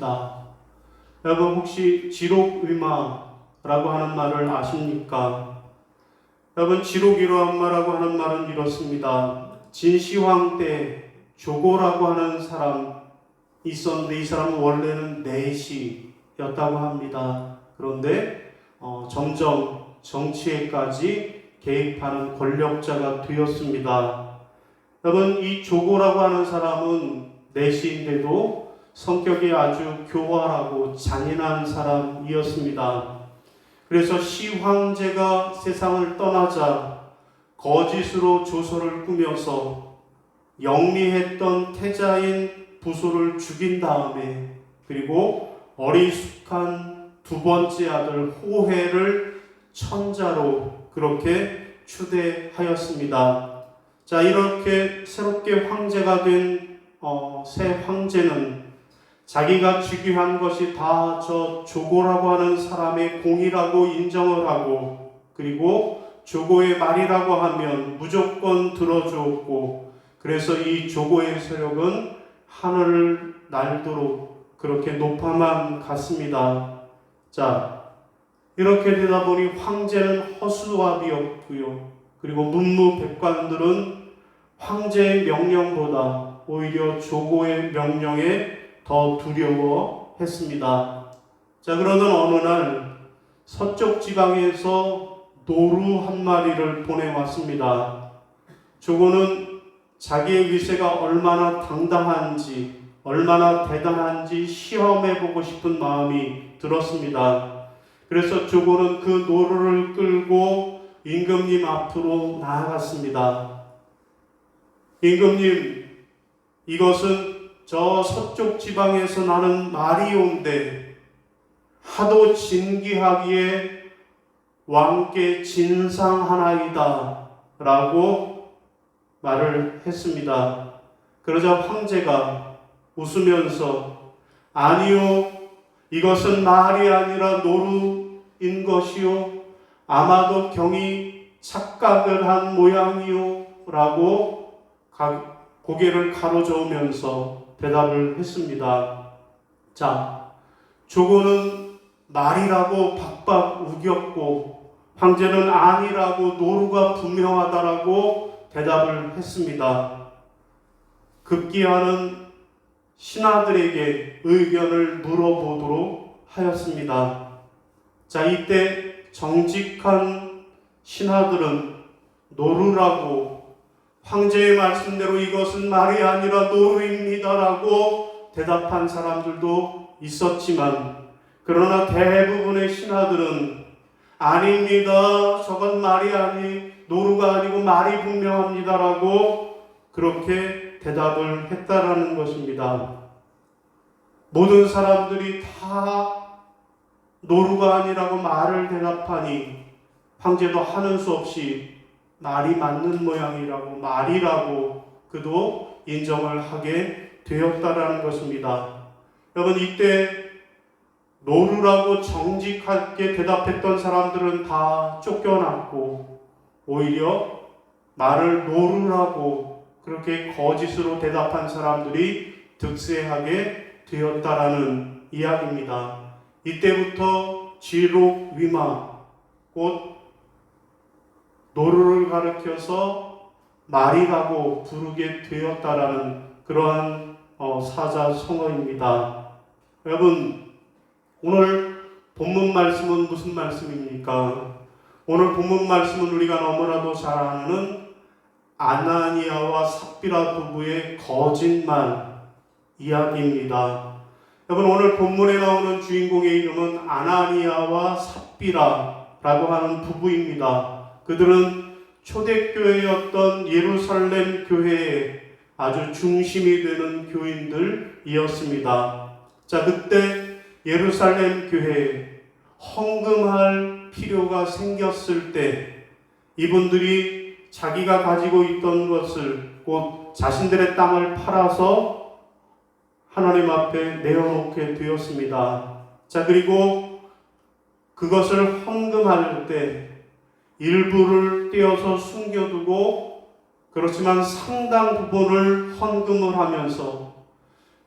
되었습니다. 여러분 혹시 지록위마라고 하는 말을 아십니까? 여러분 지록위마라고 하는 말은 이렇습니다. 진시황 때 조고라고 하는 사람 있었는데 이 사람은 원래는 내시였다고 합니다. 그런데 점점 정치에까지 개입하는 권력자가 되었습니다. 여러분 이 조고라고 하는 사람은 내시인데도 성격이 아주 교활하고 잔인한 사람이었습니다. 그래서 시황제가 세상을 떠나자 거짓으로 조서를 꾸며서 영리했던 태자인 부소를 죽인 다음에 그리고 어리숙한 두 번째 아들 호해를 천자로 그렇게 추대하였습니다. 자, 이렇게 새롭게 황제가 된 새 황제는 자기가 즉위한 것이 다 저 조고라고 하는 사람의 공이라고 인정을 하고 그리고 조고의 말이라고 하면 무조건 들어주었고 그래서 이 조고의 세력은 하늘을 날도록 그렇게 높아만 갔습니다. 자, 이렇게 되다 보니 황제는 허수아비였고요. 그리고 문무백관들은 황제의 명령보다 오히려 조고의 명령에 더 두려워했습니다. 자, 그러던 어느 날 서쪽 지방에서 노루 한 마리를 보내왔습니다. 조고는 자기의 위세가 얼마나 당당한지 얼마나 대단한지 시험해보고 싶은 마음이 들었습니다. 그래서 조고는 그 노루를 끌고 임금님 앞으로 나아갔습니다. 임금님, 이것은 저 서쪽 지방에서 나는 말이 온데 하도 진기하기에 왕께 진상하나이다 라고 말을 했습니다. 그러자 황제가 웃으면서 아니요, 이것은 말이 아니라 노루인 것이요, 아마도 경이 착각을 한 모양이요 라고 고개를 가로저으면서 대답을 했습니다. 자, 조고는 말이라고 박박 우겼고 황제는 아니라고 노루가 분명하다라고 대답을 했습니다. 급기야는 신하들에게 의견을 물어보도록 하였습니다. 자, 이때 정직한 신하들은 노루라고 황제의 말씀대로 이것은 말이 아니라 노루입니다라고 대답한 사람들도 있었지만 그러나 대부분의 신하들은 아닙니다. 저건 말이 아니 노루가 아니고 말이 분명합니다라고 그렇게 대답을 했다라는 것입니다. 모든 사람들이 다 노루가 아니라고 말을 대답하니 황제도 하는 수 없이 말이 맞는 모양이라고 말이라고 그도 인정을 하게 되었다라는 것입니다. 여러분 이때 노루라고 정직하게 대답했던 사람들은 다 쫓겨났고 오히려 말을 노루라고 그렇게 거짓으로 대답한 사람들이 득세하게 되었다라는 이야기입니다. 이때부터 지록위마 곧 노루를 가리켜서 말이라고 부르게 되었다라는 그러한 사자성어입니다. 여러분 오늘 본문 말씀은 무슨 말씀입니까? 오늘 본문 말씀은 우리가 너무나도 잘 아는 아나니아와 삽비라 부부의 거짓말 이야기입니다. 여러분 오늘 본문에 나오는 주인공의 이름은 아나니아와 삽비라라고 하는 부부입니다. 그들은 초대교회였던 예루살렘 교회의 아주 중심이 되는 교인들이었습니다. 자, 그때 예루살렘 교회에 헌금할 필요가 생겼을 때 이분들이 자기가 가지고 있던 것을 곧 자신들의 땅을 팔아서 하나님 앞에 내어놓게 되었습니다. 자, 그리고 그것을 헌금할 때 일부를 떼어서 숨겨두고 그렇지만 상당 부분을 헌금을 하면서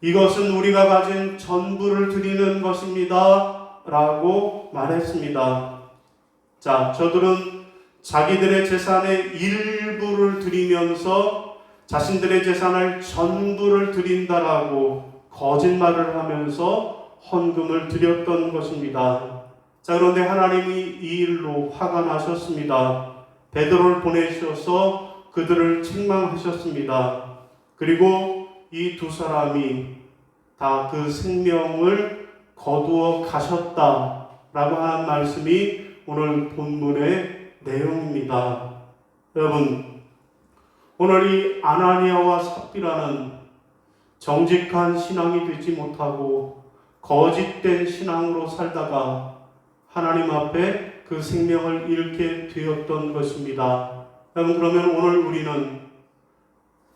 이것은 우리가 가진 전부를 드리는 것입니다. 라고 말했습니다. 자, 저들은 자기들의 재산의 일부를 드리면서 자신들의 재산을 전부를 드린다라고 거짓말을 하면서 헌금을 드렸던 것입니다. 자, 그런데 하나님이 이 일로 화가 나셨습니다. 베드로를 보내셔서 그들을 책망하셨습니다. 그리고 이 두 사람이 다 그 생명을 거두어 가셨다라고 하는 말씀이 오늘 본문의 내용입니다. 여러분, 오늘 이 아나니아와 삽비라는 정직한 신앙이 되지 못하고 거짓된 신앙으로 살다가 하나님 앞에 그 생명을 잃게 되었던 것입니다. 여러분, 그러면 오늘 우리는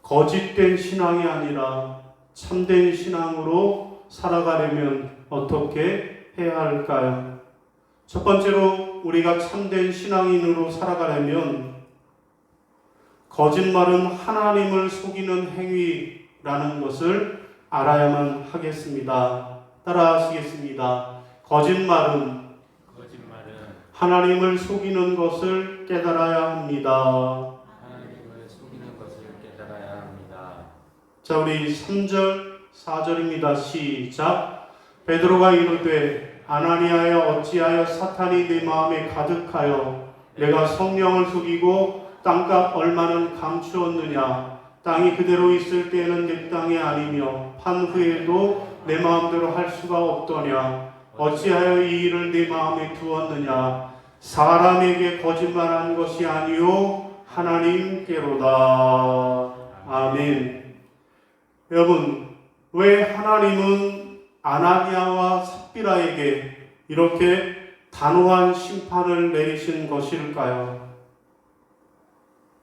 거짓된 신앙이 아니라 참된 신앙으로 살아가려면 어떻게 해야 할까요? 첫 번째로 우리가 참된 신앙인으로 살아가려면 거짓말은 하나님을 속이는 행위라는 것을 알아야만 하겠습니다. 따라하시겠습니다. 거짓말은 하나님을 속이는 것을 깨달아야 합니다. 하나님을 속이는 것을 깨달아야 합니다. 자, 우리 3절, 4절입니다. 시작. 베드로가 이르되 아나니아여 어찌하여 사탄이 네 마음에 가득하여 내가 성령을 속이고 땅값 얼마는 감추었느냐. 땅이 그대로 있을 때에는 내 땅이 아니며 판 후에도 내 마음대로 할 수가 없더냐. 어찌하여 이 일을 네 마음에 두었느냐. 사람에게 거짓말한 것이 아니요 하나님께로다. 아멘. 여러분, 왜 하나님은 아나니아와 삽비라에게 이렇게 단호한 심판을 내리신 것일까요?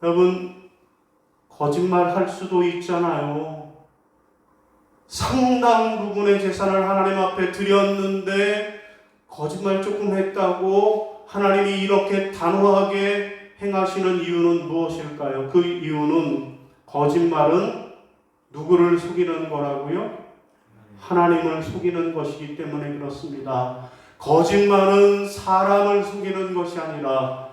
여러분, 거짓말할 수도 있잖아요. 상당 부분의 재산을 하나님 앞에 드렸는데 거짓말 조금 했다고 하나님이 이렇게 단호하게 행하시는 이유는 무엇일까요? 그 이유는 거짓말은 누구를 속이는 거라고요? 하나님을 속이는 것이기 때문에 그렇습니다. 거짓말은 사람을 속이는 것이 아니라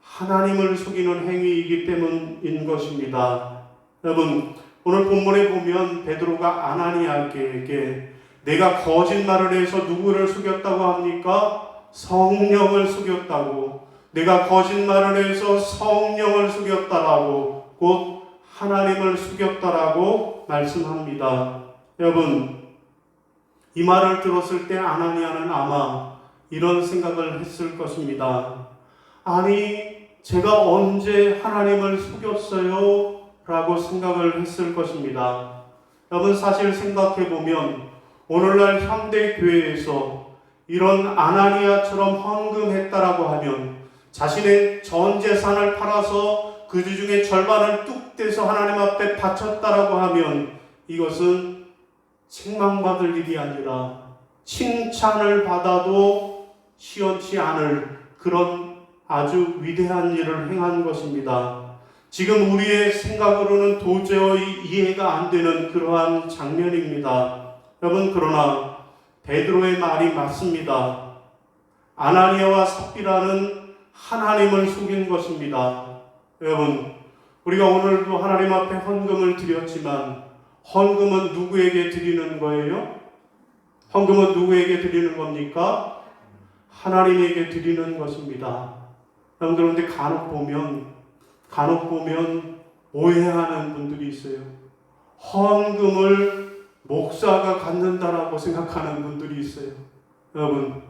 하나님을 속이는 행위이기 때문인 것입니다. 여러분, 오늘 본문에 보면 베드로가 아나니아에게 내가 거짓말을 해서 누구를 속였다고 합니까? 성령을 속였다고. 내가 거짓말을 해서 성령을 속였다라고, 곧 하나님을 속였다라고 말씀합니다. 여러분, 이 말을 들었을 때 아나니아는 아마 이런 생각을 했을 것입니다. 아니, 제가 언제 하나님을 속였어요? 라고 생각을 했을 것입니다. 여러분, 사실 생각해보면 오늘날 현대교회에서 이런 아나니아처럼 헌금했다라고 하면 자신의 전 재산을 팔아서 그 중에 절반을 뚝 떼서 하나님 앞에 바쳤다라고 하면 이것은 책망받을 일이 아니라 칭찬을 받아도 시원치 않을 그런 아주 위대한 일을 행한 것입니다. 지금 우리의 생각으로는 도저히 이해가 안 되는 그러한 장면입니다. 여러분, 그러나 베드로의 말이 맞습니다. 아나니아와 삽비라는 하나님을 속인 것입니다. 여러분, 우리가 오늘도 하나님 앞에 헌금을 드렸지만 헌금은 누구에게 드리는 거예요? 헌금은 누구에게 드리는 겁니까? 하나님에게 드리는 것입니다. 여러분, 그런데 간혹 보면 오해하는 분들이 있어요. 헌금을 목사가 갖는다라고 생각하는 분들이 있어요. 여러분,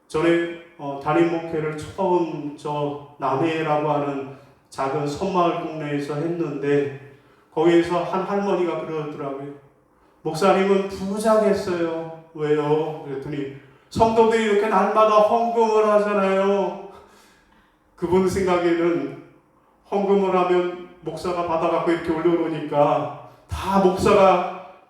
전에 담임 목회를 처음 남해라고 하는 작은 섬마을 동네에서 했는데 거기에서 한 할머니가 그러더라고요. 목사님은 부자겠어요. 왜요? 그랬더니 성도들이 이렇게 날마다 헌금을 하잖아요. 그분 생각에는 헌금을 하면 목사가 받아갖고 이렇게 올려놓으니까 다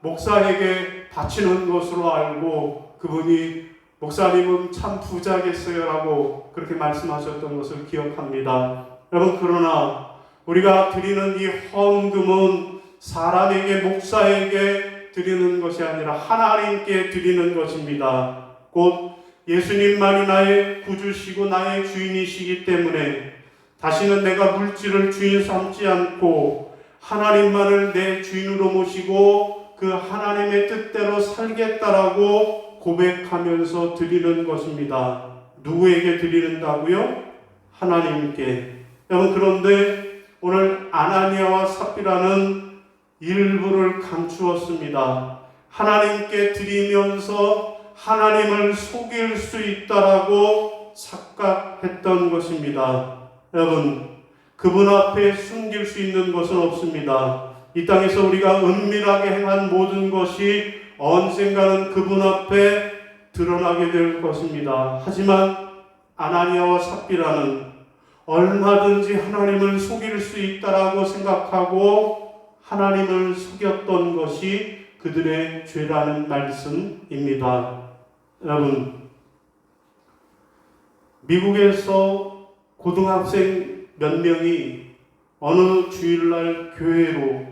목사에게 바치는 것으로 알고 그분이 목사님은 참 부자겠어요 라고 그렇게 말씀하셨던 것을 기억합니다. 여러분, 그러나 우리가 드리는 이 헌금은 사람에게, 목사에게 드리는 것이 아니라 하나님께 드리는 것입니다. 곧 예수님만이 나의 구주시고 나의 주인이시기 때문에 다시는 내가 물질을 주인 삼지 않고 하나님만을 내 주인으로 모시고 그 하나님의 뜻대로 살겠다라고 고백하면서 드리는 것입니다. 누구에게 드리는다고요? 하나님께. 여러분, 그런데 오늘 아나니아와 삽비라는 일부를 감추었습니다. 하나님께 드리면서 하나님을 속일 수 있다라고 착각했던 것입니다. 여러분, 그분 앞에 숨길 수 있는 것은 없습니다. 이 땅에서 우리가 은밀하게 행한 모든 것이 언젠가는 그분 앞에 드러나게 될 것입니다. 하지만 아나니아와 삽비라는 얼마든지 하나님을 속일 수 있다라고 생각하고 하나님을 속였던 것이 그들의 죄라는 말씀입니다. 여러분, 미국에서 고등학생 몇 명이 어느 주일날 교회로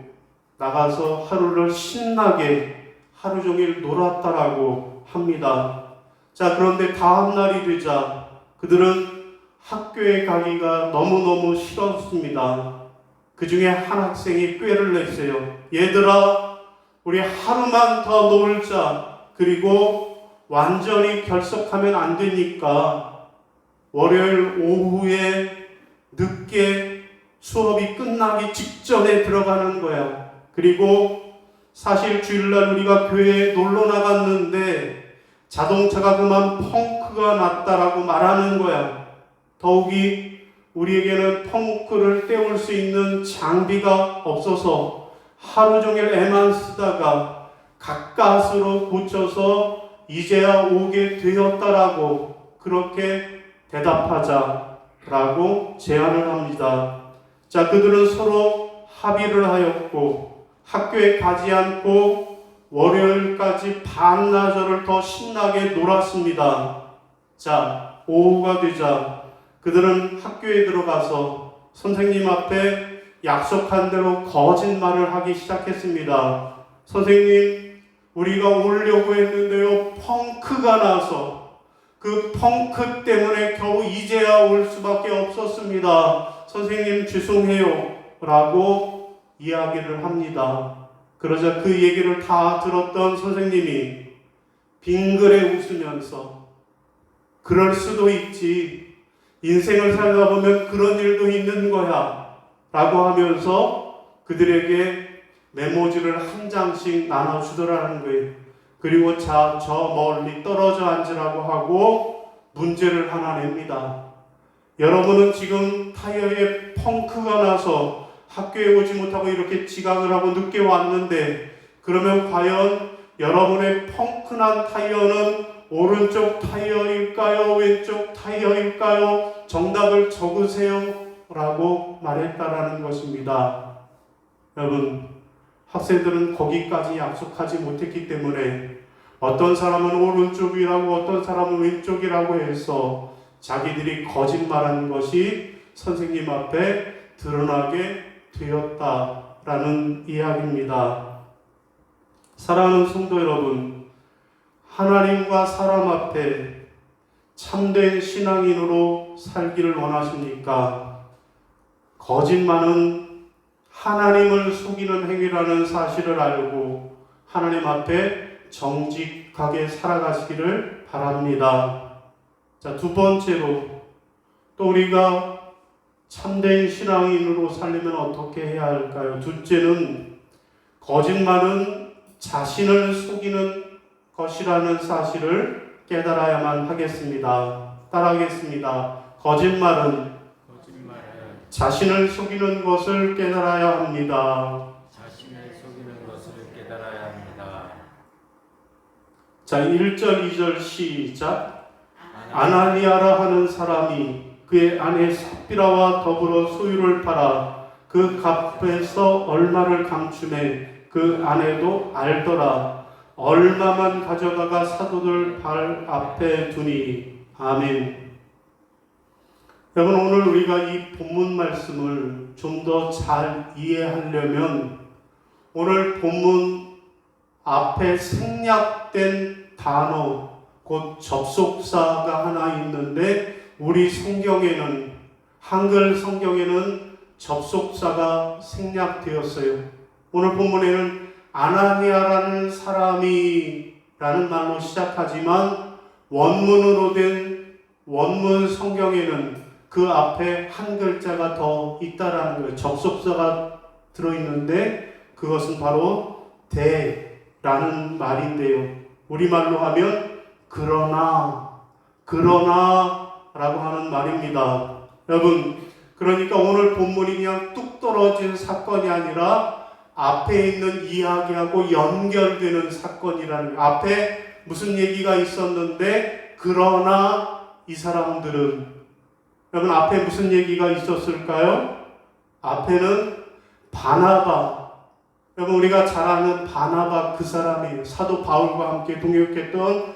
나가서 하루를 신나게 하루 종일 놀았다라고 합니다. 자, 그런데 다음 날이 되자 그들은 학교에 가기가 너무너무 싫었습니다. 그 중에 한 학생이 꾀를 냈어요. 얘들아, 우리 하루만 더 놀자. 그리고 완전히 결석하면 안 되니까 월요일 오후에 늦게 수업이 끝나기 직전에 들어가는 거야. 그리고 사실 주일날 우리가 교회에 놀러 나갔는데 자동차가 그만 펑크가 났다라고 말하는 거야. 더욱이 우리에게는 펑크를 때울 수 있는 장비가 없어서 하루 종일 애만 쓰다가 가까스로 고쳐서 이제야 오게 되었다라고 그렇게 대답하자라고 제안을 합니다. 자, 그들은 서로 합의를 하였고 학교에 가지 않고 월요일까지 반나절을 더 신나게 놀았습니다. 자, 오후가 되자 그들은 학교에 들어가서 선생님 앞에 약속한 대로 거짓말을 하기 시작했습니다. 선생님, 우리가 오려고 했는데요, 펑크가 나서 그 펑크 때문에 겨우 이제야 올 수밖에 없었습니다. 선생님, 죄송해요 라고 이야기를 합니다. 그러자 그 얘기를 다 들었던 선생님이 빙그레 웃으면서 그럴 수도 있지, 인생을 살다 보면 그런 일도 있는 거야 라고 하면서 그들에게 메모지를 한 장씩 나눠주더라는 거예요. 그리고 자, 저 멀리 떨어져 앉으라고 하고 문제를 하나 냅니다. 여러분은 지금 타이어에 펑크가 나서 학교에 오지 못하고 이렇게 지각을 하고 늦게 왔는데, 그러면 과연 여러분의 펑크난 타이어는 오른쪽 타이어일까요? 왼쪽 타이어일까요? 정답을 적으세요 라고 말했다라는 것입니다. 여러분, 학생들은 거기까지 약속하지 못했기 때문에 어떤 사람은 오른쪽이라고 어떤 사람은 왼쪽이라고 해서 자기들이 거짓말한 것이 선생님 앞에 드러나게 되었다라는 이야기입니다. 사랑하는 성도 여러분, 하나님과 사람 앞에 참된 신앙인으로 살기를 원하십니까? 거짓말은 하나님을 속이는 행위라는 사실을 알고 하나님 앞에 정직하게 살아가시기를 바랍니다. 자, 두 번째로 또 우리가 참된 신앙인으로 살려면 어떻게 해야 할까요? 둘째는 거짓말은 자신을 속이는 것이라는 사실을 깨달아야만 하겠습니다. 따라하겠습니다. 거짓말은 자신을 속이는 것을 깨달아야 합니다. 자신을 속이는 것을 깨달아야 합니다. 자, 1절 2절 시작. 아나니아라 하는 사람이 그의 아내 삽비라와 더불어 소유를 팔아 그 값에서 얼마를 감추매 그 아내도 알더라. 얼마만 가져다가 사도들 발 앞에 두니. 아멘. 여러분, 오늘 우리가 이 본문 말씀을 좀 더 잘 이해하려면 오늘 본문 앞에 생략된 단어, 곧 접속사가 하나 있는데 우리 성경에는, 한글 성경에는 접속사가 생략되었어요. 오늘 본문에는 아나니아라는 사람이 라는 말로 시작하지만 원문으로 된 원문 성경에는 그 앞에 한 글자가 더 있다라는 거예요. 접속사가 들어있는데 그것은 바로 대라는 말인데요. 우리말로 하면 그러나라고 하는 말입니다. 여러분, 그러니까 오늘 본문이 그냥 뚝 떨어진 사건이 아니라 앞에 있는 이야기하고 연결되는 사건이라는 거예요. 앞에 무슨 얘기가 있었는데 그러나 이 사람들은, 여러분 앞에 무슨 얘기가 있었을까요? 앞에는 바나바, 여러분 우리가 잘 아는 바나바 그 사람이에요. 사도 바울과 함께 동역했던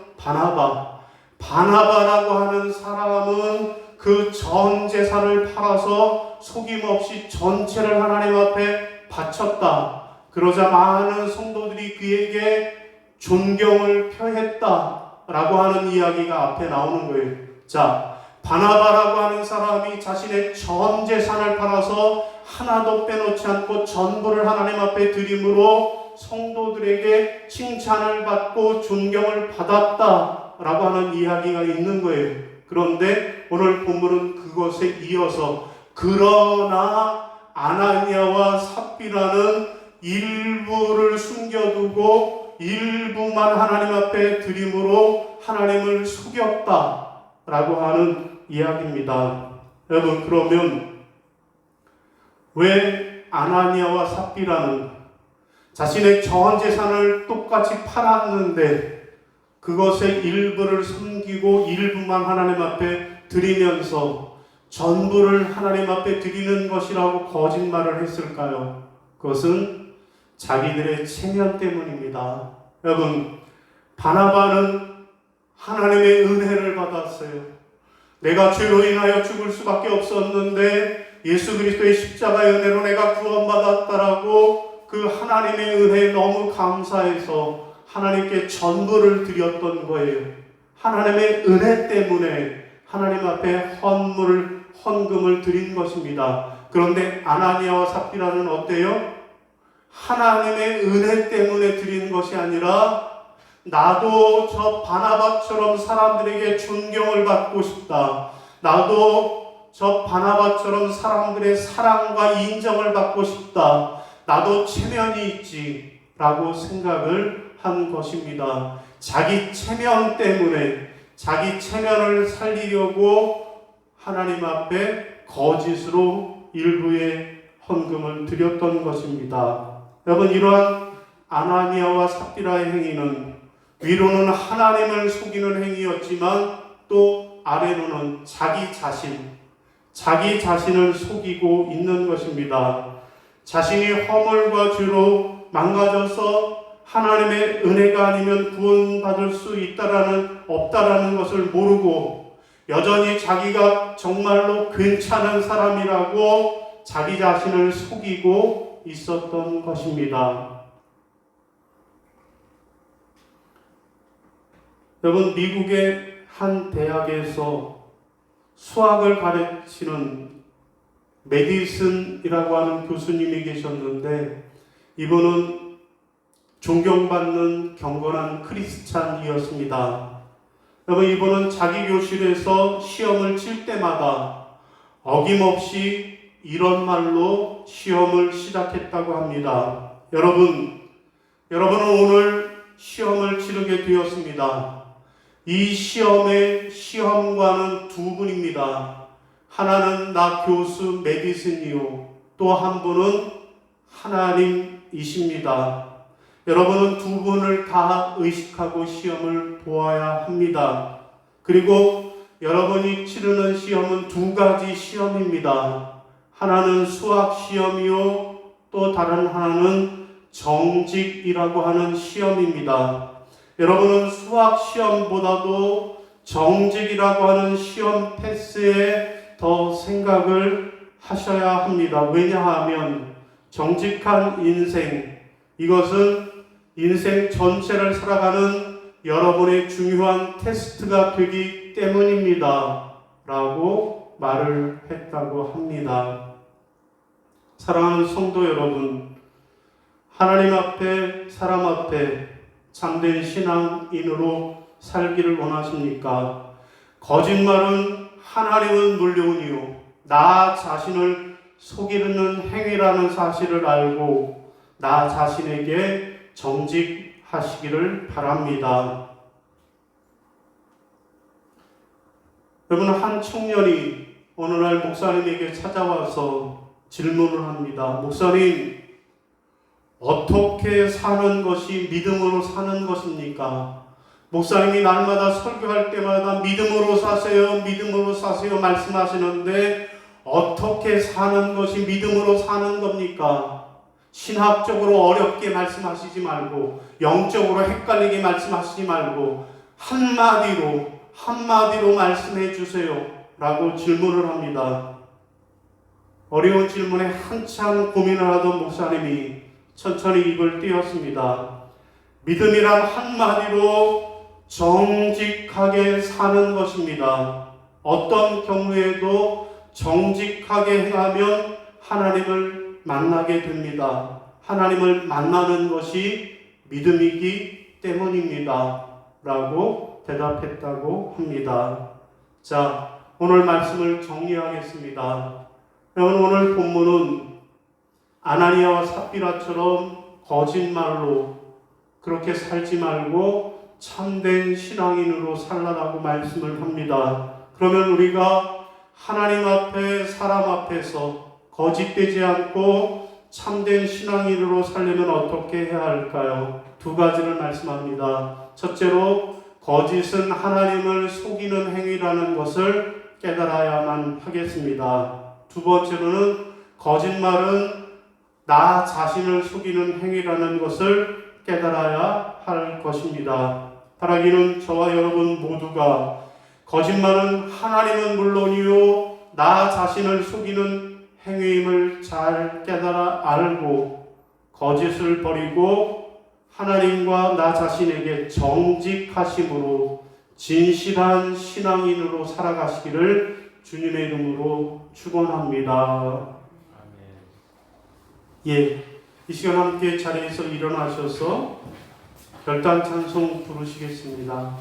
바나바라고 하는 사람은 그 전 재산을 팔아서 속임없이 전체를 하나님 앞에 바쳤다. 그러자 많은 성도들이 그에게 존경을 표했다라고 하는 이야기가 앞에 나오는 거예요. 자, 바나바라고 하는 사람이 자신의 전 재산을 팔아서 하나도 빼놓지 않고 전부를 하나님 앞에 드림으로 성도들에게 칭찬을 받고 존경을 받았다라고 하는 이야기가 있는 거예요. 그런데 오늘 본문은 그것에 이어서 그러나 아나니아와 삽비라는 일부를 숨겨두고 일부만 하나님 앞에 드림으로 하나님을 속였다라고 하는 이야기입니다. 여러분, 그러면 왜 아나니아와 삽비라는 자신의 전 재산을 똑같이 팔았는데 그것의 일부를 숨기고 일부만 하나님 앞에 드리면서 전부를 하나님 앞에 드리는 것이라고 거짓말을 했을까요? 그것은 자기들의 체면 때문입니다. 여러분, 바나바는 하나님의 은혜를 받았어요. 내가 죄로 인하여 죽을 수밖에 없었는데 예수 그리스도의 십자가의 은혜로 내가 구원받았다라고 그 하나님의 은혜에 너무 감사해서 하나님께 전부를 드렸던 거예요. 하나님의 은혜 때문에 하나님 앞에 헌금을 드린 것입니다. 그런데 아나니아와 삽비라는 어때요? 하나님의 은혜 때문에 드리는 것이 아니라 나도 저 바나바처럼 사람들에게 존경을 받고 싶다. 나도 저 바나바처럼 사람들의 사랑과 인정을 받고 싶다. 나도 체면이 있지 라고 생각을 한 것입니다. 자기 체면 때문에 자기 체면을 살리려고 하나님 앞에 거짓으로 일부의 헌금을 드렸던 것입니다. 여러분, 이러한 아나니아와 삽비라의 행위는 위로는 하나님을 속이는 행위였지만 또 아래로는 자기 자신을 속이고 있는 것입니다. 자신이 허물과 죄로 망가져서 하나님의 은혜가 아니면 구원받을 수 없다라는 것을 모르고 여전히 자기가 정말로 괜찮은 사람이라고 자기 자신을 속이고 있었던 것입니다. 여러분, 미국의 한 대학에서 수학을 가르치는 메디슨이라고 하는 교수님이 계셨는데 이분은 존경받는 경건한 크리스찬이었습니다. 여러분, 이분은 자기 교실에서 시험을 칠 때마다 어김없이 이런 말로 시험을 시작했다고 합니다. 여러분은 오늘 시험을 치르게 되었습니다. 이 시험의 시험관은 두 분입니다. 하나는 나 교수 메디슨이요, 또 한 분은 하나님이십니다. 여러분은 두 분을 다 의식하고 시험을 보아야 합니다. 그리고 여러분이 치르는 시험은 두 가지 시험입니다. 하나는 수학 시험이요, 또 다른 하나는 정직이라고 하는 시험입니다. 여러분은 수학 시험보다도 정직이라고 하는 시험 패스에 더 생각을 하셔야 합니다. 왜냐하면 정직한 인생, 이것은 인생 전체를 살아가는 여러분의 중요한 테스트가 되기 때문입니다. 라고 말을 했다고 합니다. 사랑하는 성도 여러분, 하나님 앞에, 사람 앞에 참된 신앙인으로 살기를 원하십니까? 거짓말은 하나님은 물론이요, 나 자신을 속이는 행위라는 사실을 알고 나 자신에게 정직하시기를 바랍니다. 여러분, 한 청년이 어느 날 목사님에게 찾아와서 질문을 합니다. 목사님, 어떻게 사는 것이 믿음으로 사는 것입니까? 목사님이 날마다 설교할 때마다 믿음으로 사세요, 믿음으로 사세요 말씀하시는데 어떻게 사는 것이 믿음으로 사는 겁니까? 신학적으로 어렵게 말씀하시지 말고, 영적으로 헷갈리게 말씀하시지 말고 한마디로 말씀해 주세요 라고 질문을 합니다. 어려운 질문에 한참 고민을 하던 목사님이 천천히 입을 띄었습니다. 믿음이란 한마디로 정직하게 사는 것입니다. 어떤 경우에도 정직하게 행하면 하나님을 만나게 됩니다. 하나님을 만나는 것이 믿음이기 때문입니다. 라고 대답했다고 합니다. 자, 오늘 말씀을 정리하겠습니다. 여러분, 오늘 본문은 아나니아와 삽비라처럼 거짓말로 그렇게 살지 말고 참된 신앙인으로 살라라고 말씀을 합니다. 그러면 우리가 하나님 앞에, 사람 앞에서 거짓되지 않고 참된 신앙인으로 살려면 어떻게 해야 할까요? 두 가지를 말씀합니다. 첫째로, 거짓은 하나님을 속이는 행위라는 것을 깨달아야만 하겠습니다. 두 번째로는, 거짓말은 나 자신을 속이는 행위라는 것을 깨달아야 할 것입니다. 바라기는 저와 여러분 모두가 거짓말은 하나님은 물론이요, 나 자신을 속이는 행위임을 잘 깨달아 알고 거짓을 버리고 하나님과 나 자신에게 정직하심으로 진실한 신앙인으로 살아가시기를 주님의 이름으로 축원합니다. 예, 이 시간 함께 자리에서 일어나셔서 결단 찬송 부르시겠습니다.